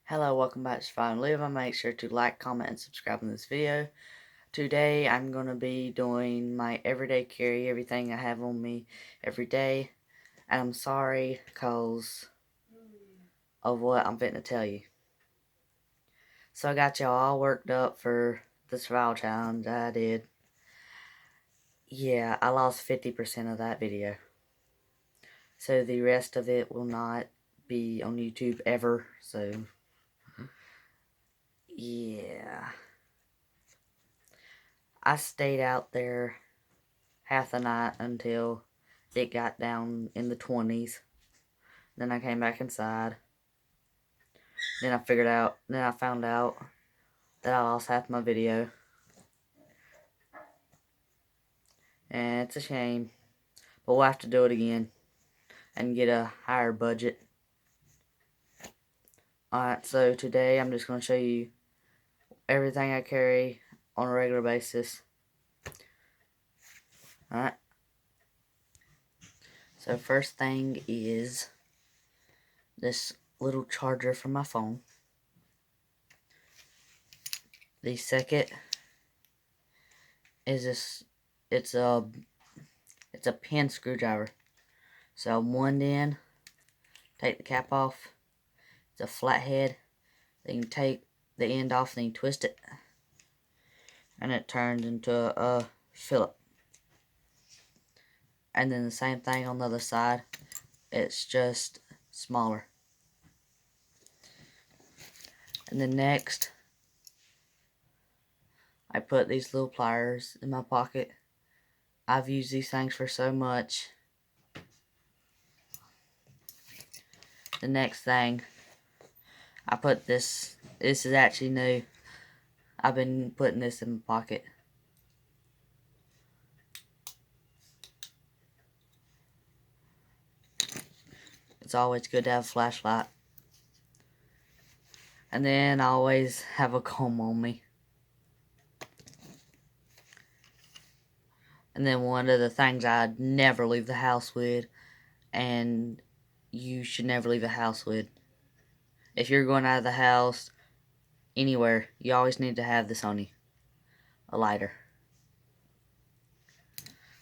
Hello, welcome back to Survive and Live. Make sure to like, comment, and subscribe on this video. Today, I'm going to be doing my everyday carry, everything I have on me every day. And I'm sorry because of what I'm fitting to tell you. So I got y'all all worked up for the survival challenge I did. Yeah, I lost 50% of that video. So the rest of it will not be on YouTube ever, so yeah. I stayed out there half the night until it got down in the 20s. Then I came back inside. Then I found out that I lost half my video. And it's a shame. But we'll have to do it again and get a higher budget. Alright, so today I'm just going to show you everything I carry on a regular basis. Alright. So first thing is this little charger for my phone. The second is this, it's a pin screwdriver. So one end, take the cap off. It's a flathead. Then you take the end off, then you twist it, and it turns into a Phillip. And then the same thing on the other side. It's just smaller. And then next, I put these little pliers in my pocket. I've used these things for so much. The next thing, I put this. This is actually new. I've been putting this in my pocket. It's always good to have a flashlight. And then I always have a comb on me. And then one of the things I'd never leave the house with, and you should never leave the house with. If you're going out of the house, anywhere, you always need to have this on you. A lighter.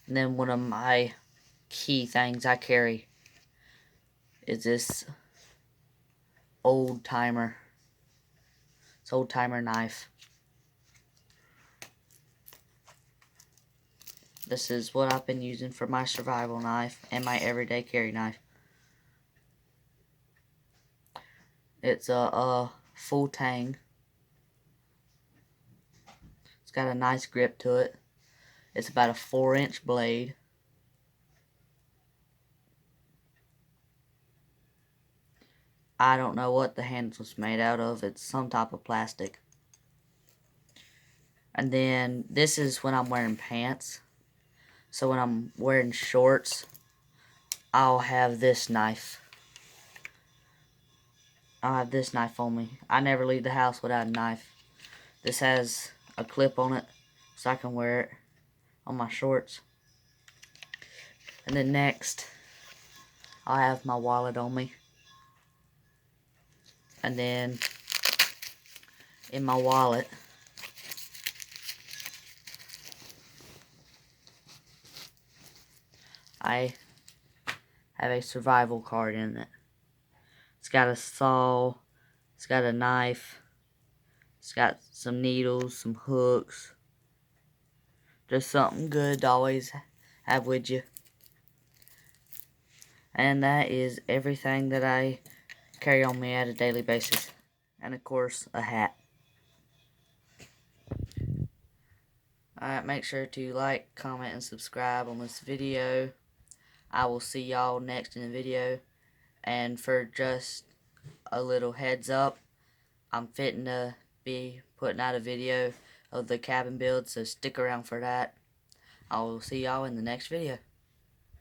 And then one of my key things I carry is this old timer. It's old timer knife. This is what I've been using for my survival knife and my everyday carry knife. It's a full tang. It's got a nice grip to it. It's about a 4-inch blade. I don't know what the handle's made out of. It's some type of plastic. And then this is when I'm wearing pants. So when I'm wearing shorts, I'll have this knife. I'll have this knife on me. I never leave the house without a knife. This has a clip on it so I can wear it on my shorts. And then next, I'll have my wallet on me. And then in my wallet, I have a survival card in it. It's got a saw, it's got a knife, it's got some needles, some hooks. Just something good to always have with you. And that is everything that I carry on me at a daily basis. And of course, a hat. Alright, make sure to like, comment, and subscribe on this video. I will see y'all next in the video. And for just a little heads up, I'm fitting to be putting out a video of the cabin build, so stick around for that. I will see y'all in the next video.